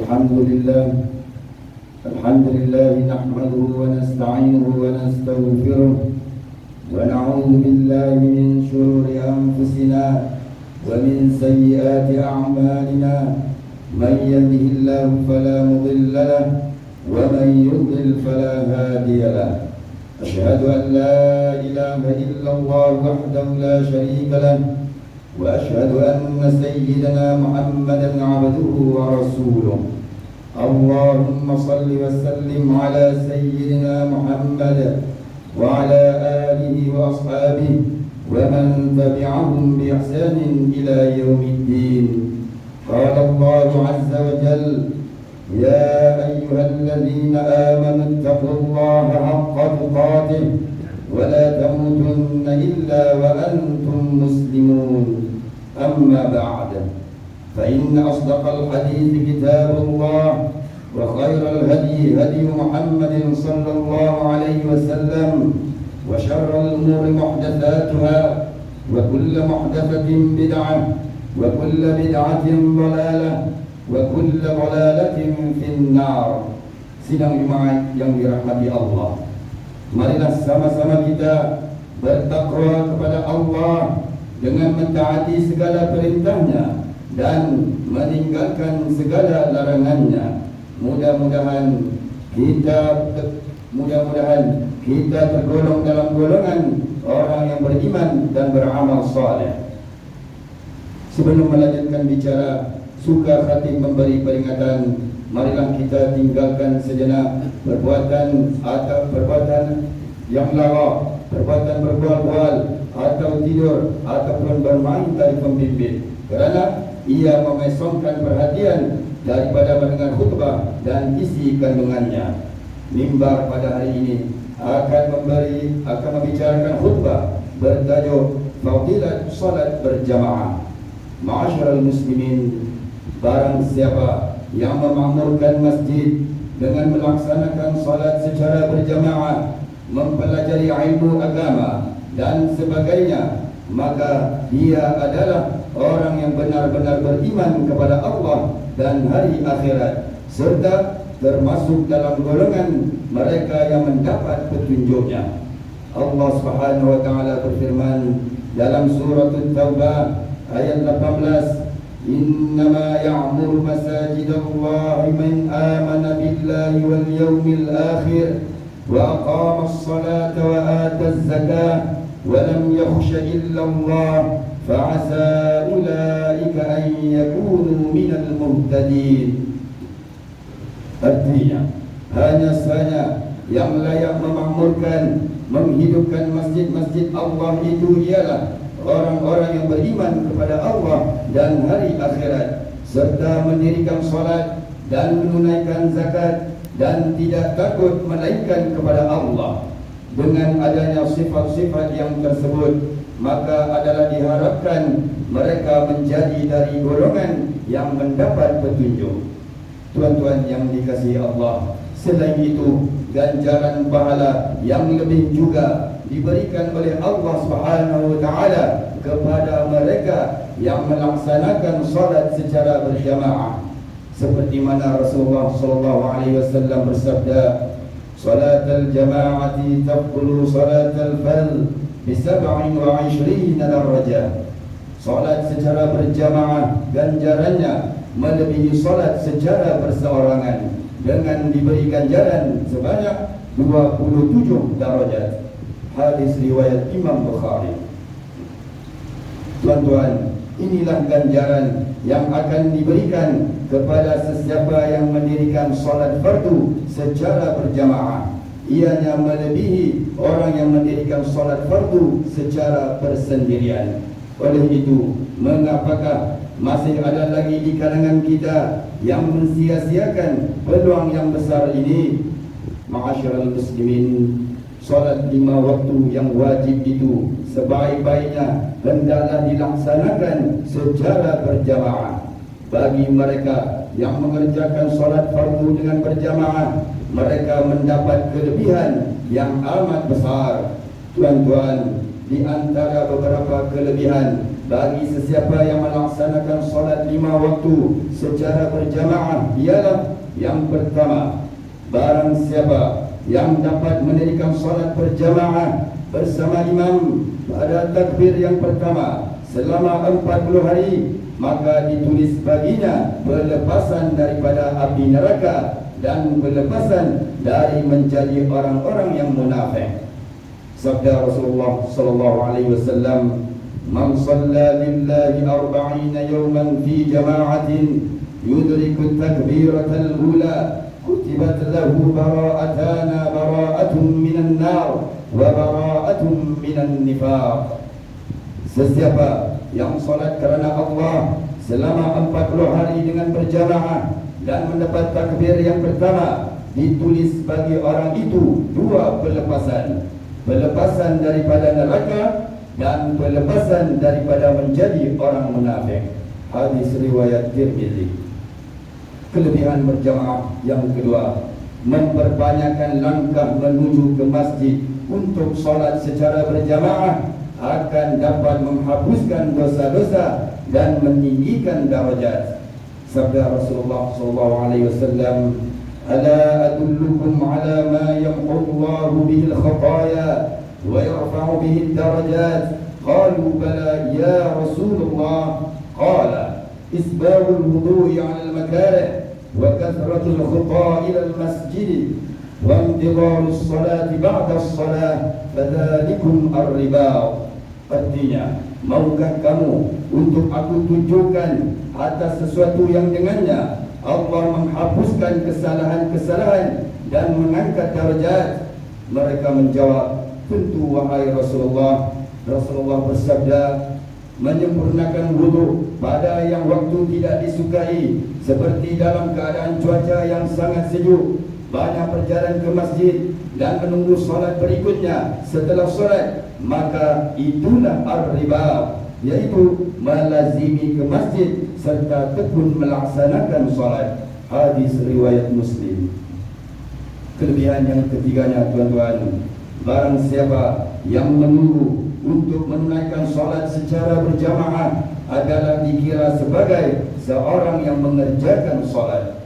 الحمد لله نحمده ونستعينه ونستغفره ونعوذ بالله من شرور أنفسنا ومن سيئات أعمالنا. من يهده الله فلا مضل له ومن يضلل فلا هادي له. أشهد أن لا إله إلا الله وحده لا شريك له وأشهد أن سيدنا محمدا عبده ورسوله. اللهم صل وسلم على سيدنا محمد وعلى آله وأصحابه ومن تبعهم بإحسان إلى يوم الدين. قال الله عز وجل: يا أيها الذين آمنوا اتقوا الله حق تقاته ولا تموتن إلا وأنتم مسلمون. أما بعد، فإن أصدق الحديث كتاب الله وخير الهدي هدي محمد صلى الله عليه وسلم وشر الأمور محدثاتها وكل محدثة بدعة وكل بدعة ضلالة وكل ضلالة في النار. Sidang jemaat yang dirahmati Allah, marilah sama-sama kita bertakwa kepada Allah dengan mentaati segala perintahnya dan meninggalkan segala larangannya. Mudah-mudahan kita tergolong dalam golongan orang yang beriman dan beramal saleh. Sebelum melanjutkan bicara, suka khatib memberi peringatan. Marilah kita tinggalkan sejenak perbuatan yang lara, perbuatan berbual-bual atau tidur ataupun bermain tali pembimbit, kerana ia memesongkan perhatian daripada mendengar khutbah dan isi kandungannya. Mimbar pada hari ini akan membicarakan khutbah bertajuk Fadilat Salat Berjamaah. Ma'asyiral muslimin, barang siapa yang memakmurkan masjid dengan melaksanakan salat secara berjamaah, mempelajari ilmu agama dan sebagainya, maka dia adalah orang yang benar-benar beriman kepada Allah dan hari akhirat, serta termasuk dalam golongan mereka yang mendapat petunjuknya. Allah Subhanahu wa taala berfirman dalam surah At-Taubah ayat 18: Innama ya'muru masajidallahi man amana billahi wal yawmil akhir wa aqama as-salata wa ata az-zakah wa lam yakhsha illa Allah fa'asa ulaika an yakunu minal muhtadin. Artinya, hanya saja yang layak memakmurkan, menghidupkan masjid-masjid Allah itu ialah orang-orang yang beriman kepada Allah dan hari akhirat, serta mendirikan salat dan menunaikan zakat dan tidak takut melainkan kepada Allah. Dengan adanya sifat-sifat yang tersebut, maka adalah diharapkan mereka menjadi dari golongan yang mendapat petunjuk. Tuan-tuan yang dikasihi Allah, selain itu ganjaran pahala yang lebih juga diberikan oleh Allah Subhanahu wa taala kepada mereka yang melaksanakan salat secara berjamaah, seperti mana Rasulullah sallallahu alaihi wasallam bersabda: "Salatul jama'ati tafdulu salatul fardh bi 27 darajah." Salat secara berjamaah ganjarannya melebihi salat secara berseorangan dengan diberi ganjaran sebanyak 27 darajat. Hadis riwayat Imam Bukhari. Tuan-tuan, inilah ganjaran yang akan diberikan kepada sesiapa yang mendirikan salat fardu secara berjamaah. Ianya melebihi orang yang mendirikan salat fardu secara bersendirian. Oleh itu, mengapakah masih ada lagi di kalangan kita yang mensia-siakan peluang yang besar ini? Ma'asyiral muslimin, salat 5 waktu yang wajib itu sebaik-baiknya hendaklah dilaksanakan secara berjamaah. Bagi mereka yang mengerjakan salat fardu dengan berjamaah, mereka mendapat kelebihan yang amat besar. Tuan-tuan, di antara beberapa kelebihan bagi sesiapa yang melaksanakan solat 5 waktu secara berjamaah ialah yang pertama, barang siapa yang dapat mendirikan solat berjamaah bersama imam pada takbir yang pertama selama 40 hari, maka ditulis baginya pelepasan daripada api neraka dan pelepasan dari menjadi orang-orang yang munafik. Sabda Rasulullah sallallahu alaihi wasallam, "Man shalla lillahi 40 yawman fi jama'atin yudriku at-takbiratal ula kutibat lahu bara'atun minan nar wa bara'atun minan nifaq." Sesiapa yang salat kerana Allah selama 40 hari dengan berjamaah dan mendapat takbir yang pertama, ditulis bagi orang itu 2 pelepasan. Pelepasan daripada neraka dan pelepasan daripada menjadi orang munafik. Hadis riwayat Tirmizi. Kelebihan berjamaah yang kedua, memperbanyakkan langkah menuju ke masjid untuk solat secara berjamaah akan dapat menghapuskan dosa-dosa dan meninggikan darajat. Sabda Rasulullah SAW, "Ala adullukum ala ma yamhu Allahu bihi al-khataya wa yarfa'u bihi ad-darajat?" Qalu bala ya Rasulullah. Qala isbagul wudu'i 'ala al-makarih wa kathratul khutā ila al-masjid wa intidharu as-salati ba'da as-salah fadhalikum ar-riba'. Artinya, maukah kamu untuk aku tunjukkan atas sesuatu yang dengannya Allah menghapuskan kesalahan-kesalahan dan mengangkat darajat? Mereka menjawab, tentu wahai Rasulullah. Rasulullah bersabda, menyempurnakan wudu pada yang waktu tidak disukai, seperti dalam keadaan cuaca yang sangat sejuk, banyak berjalan ke masjid dan menunggu solat berikutnya setelah solat, maka itulah ar-riba, yaitu melazimi ke masjid serta tekun melaksanakan solat. Hadis riwayat Muslim. Kelebihan yang ketiganya, tuan-tuan, barang siapa yang menunggu untuk menunaikan solat secara berjamaah adalah dikira sebagai seorang yang mengerjakan solat.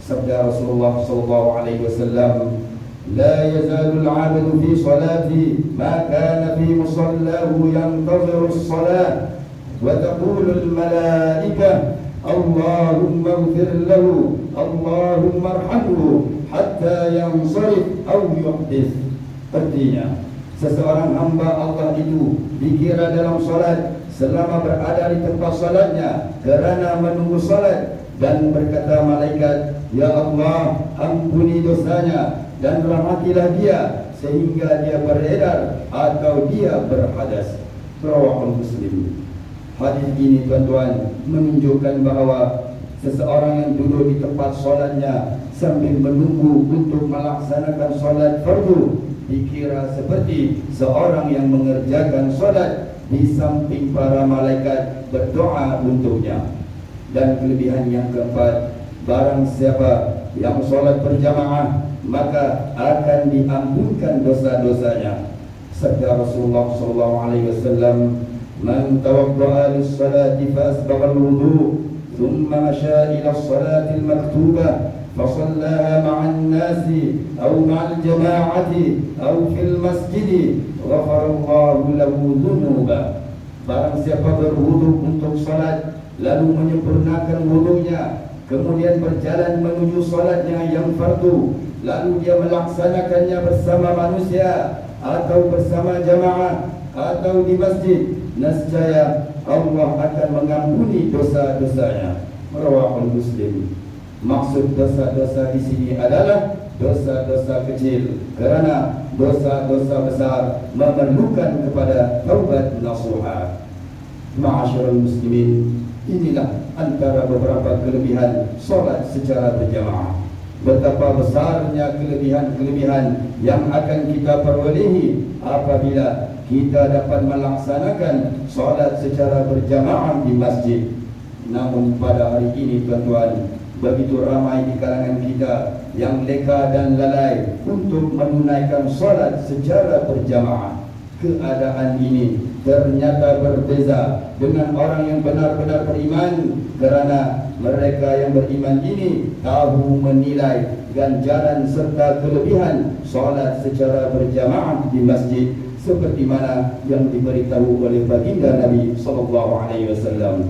Sabda Rasulullah SAW, "La yazalul 'abdu fi salati ma kana fi musallahu yantaziru as-salah wa taqulu al-malaikah Allahumma ighfir lahu Allahumma arhamhu hatta yansarif aw yuhdith." Artinya, seseorang hamba Allah itu dikira dalam salat selama berada di tempat salatnya kerana menunggu salat, dan berkata malaikat, "Ya Allah, ampuni dosanya dan rahmatilah dia sehingga dia beredar atau dia berhadas." Rawahul Muslim. Hadis ini, tuan-tuan, menunjukkan bahawa seseorang yang duduk di tempat solatnya sambil menunggu untuk melaksanakan solat fardu dikira seperti seorang yang mengerjakan solat di samping para malaikat berdoa untuknya. Dan kelebihan yang keempat, barang siapa yang solat berjamaah maka akan diampunkan dosa-dosanya. Sabda Rasulullah SAW, "Man tawadda'a lis-salati fa asbagha al-wudu' thumma masha ila as-salati al-maktubah فصلاها مع الناس أو مع الجماعة أو في المسجد غفر الله له ذنوبه." Barang siapa berwudu untuk salat lalu menyempurnakan wudunya, kemudian berjalan menuju salatnya yang fardu, lalu dia melaksanakannya bersama manusia atau bersama jamaah atau di masjid, nescaya Allah akan mengampuni dosa-dosanya. Rawahul Muslim. Maksud dosa-dosa di sini adalah dosa-dosa kecil, kerana dosa-dosa besar memerlukan kepada taubat nasuha. Ma'asyiral muslimin, inilah antara beberapa kelebihan solat secara berjamaah. Betapa besarnya kelebihan-kelebihan yang akan kita perolehi apabila kita dapat melaksanakan solat secara berjamaah di masjid. Namun pada hari ini, tuan-tuan, begitu ramai di kalangan kita yang leka dan lalai untuk menunaikan solat secara berjamaah. keadaan ini ternyata berbeza dengan orang yang benar-benar beriman, kerana mereka yang beriman ini tahu menilai ganjaran serta kelebihan solat secara berjamaah di masjid, seperti mana yang diberitahu oleh baginda Nabi SAW.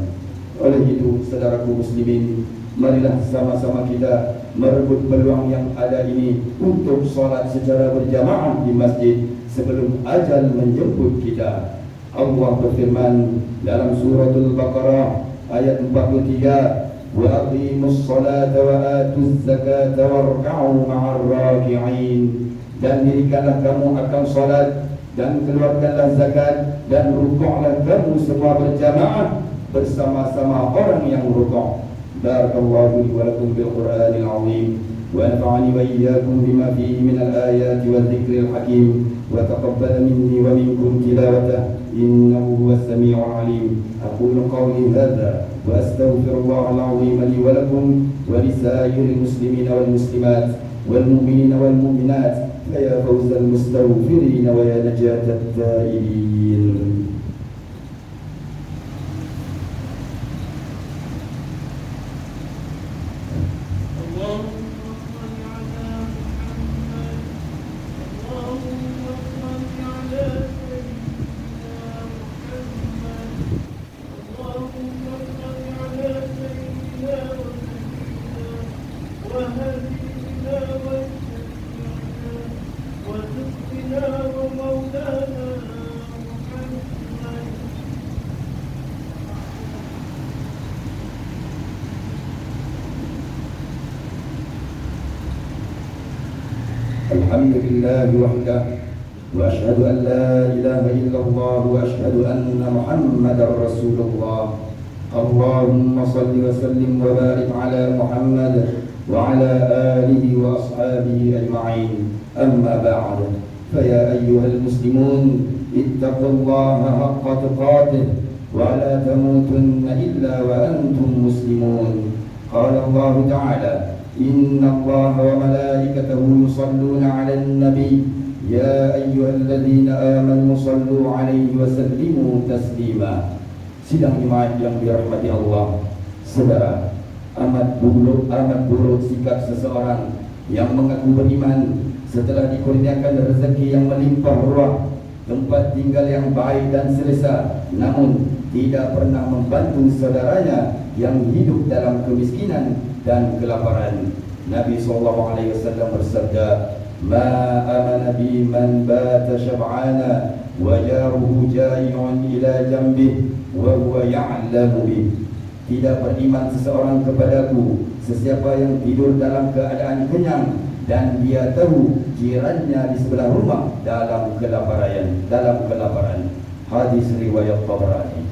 Oleh itu, saudaraku muslimin, marilah sama-sama kita merebut peluang yang ada ini untuk solat secara berjamaah di masjid sebelum ajal menjemput kita. Allah berfirman dalam suratul Baqarah ayat 43, wa aqimus salata wa atuz zakata warka'u ma'ar raki'in, dan dirikanlah kamu akan salat dan keluarkanlah zakat dan rukuklah kamu semua berjamaah bersama-sama orang yang rukuk. Barakallahu li wa lakum bil Qur'anil azim wa nafa'ani wa iyyakum bima fihi min al-ayati wal dhikril hakim wa taqabbal minni wa minkum tilawatahu innahu huwas sami'ul alim. Aqulu qawli hadha wa astaghfirullahal azim li wa lakum wa lisairil muslimina wal muslimat wal mu'minina wal mu'minat ya fawzal mustaghfirin wa ya najatat taibin. الحمد لله وحده وأشهد أن لا إله إلا الله وأشهد أن محمدا رسول الله. اللهم صل وسلم وبارك على محمد وعلى آله وأصحابه أجمعين. أما بعد، فيا أيها المسلمون اتقوا الله حق تقاته ولا تموتن إلا وأنتم مسلمون. قال الله تعالى: إن الله وملائكته يصلون على النبي يا أيها الذين آمنوا صلوا عليه وسلموا تسليما. Sidang jemaat yang dirahmati Allah, saudara, amat buruk sikap seseorang yang mengaku beriman setelah dikurniakan rezeki yang melimpah ruah, tempat tinggal yang baik dan selesa, namun tidak pernah membantu saudaranya yang hidup dalam kemiskinan dan kelaparan. Nabi SAW bersabda, "Ma amana bi man bata syab'ana wa jaruhu ja'i'un ila jambih wa huwa ya'lamu bih." Tidak beriman seseorang kepadaku sesiapa yang tidur dalam keadaan kenyang dan dia tahu jirannya di sebelah rumah dalam kelaparan. Hadis riwayat Tabrani.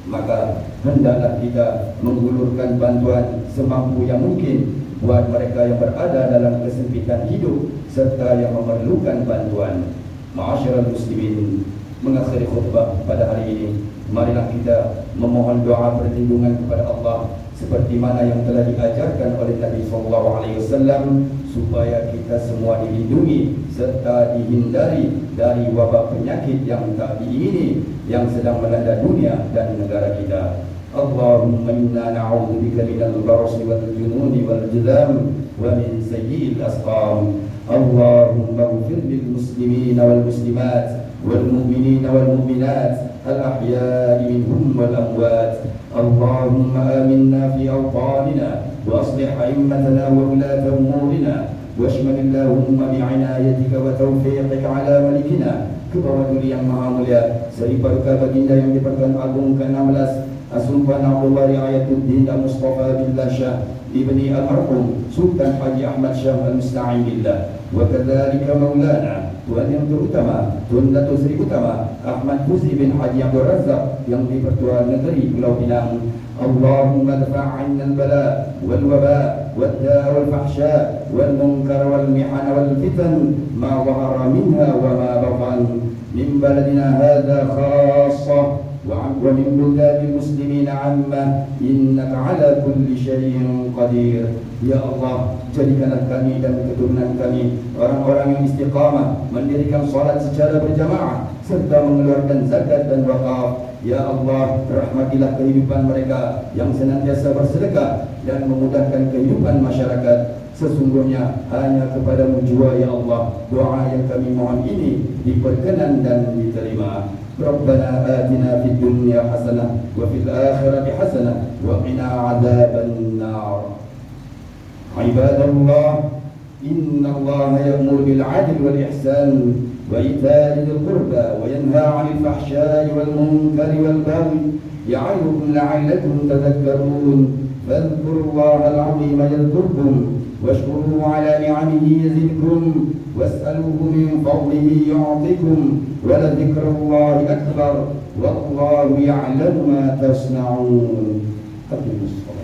Maka hendaklah kita menggulurkan bantuan semampu yang mungkin buat mereka yang berada dalam kesempitan hidup serta yang memerlukan bantuan. Ma'asyiral muslimin, mengakhiri khutbah pada hari ini, marilah kita memohon doa perlindungan kepada Allah seperti mana yang telah diajarkan oleh Nabi SAW, supaya kita semua dilindungi serta dihindari dari wabak penyakit yang tak diingini yang sedang melanda dunia dan negara kita. Allahumma inna na'udzubika minal barasi wal jununi wal judam wa min sayyi'il asqam. Allahumma ighfir lil muslimina wal muslimat wal mu'minina wal mu'minat al ahya'i minhum wal amwat. Allahumma aminna fi awtanina wa aslih a'immatana wa ulata umurina washmal Allahumma bi'inayatika wa taufiqika ala malikina. Kepada Duli yang Maha Mulia Seri Paduka Baginda yang dipertuan Agung ke-16 As-Sultan Abdullah Riayatuddin Mustafa Billah Shah Ibni Al-Marhum Sultan Haji Ahmad Shah Al-Musta'in Billah, wa kadzalika maulana Tuan yang terutama Tun Datuk Seri Utama Ahmad Fuzli bin Haji Abdul Razak yang dipertua negeri Pulau Pinang. Allahumma dafa' 'anna al-bala wal waba wad da'a wal fahsya wal munkar wal mihana wal fitan ma dhahara minha wa ma batan min baladina hadha khassah wa min biladil muslimin 'amma innaka 'ala kulli syai'in qadir. Ya Allah, jadikanlah kami dan keturunan kami orang-orang yang istiqamah mendirikan salat secara berjamaah serta mengeluarkan zakat dan wakaf. Ya Allah, rahmatilah kehidupan mereka yang senantiasa bersedekah dan memudahkan kehidupan masyarakat. Sesungguhnya hanya kepadamu jua ya Allah doa yang kami mohon ini diperkenan dan diterima. Rabbana atina fid dunya hasanah wa fil akhirati hasanah wa qina adzaban nar. Ibadallah, inna Allah ya'muru bil 'adli wal ihsan وإيتاء ذي القربى وينهى عن الفحشاء والمنكر والبغي يعظكم لعلكم تذكرون فاذكروا الله العظيم يذكركم واشكروه على نعمه يزدكم واسألوه من فضله يعطكم ولذكر الله أكبر والله يعلم ما تصنعون. أقيموا الصلاة.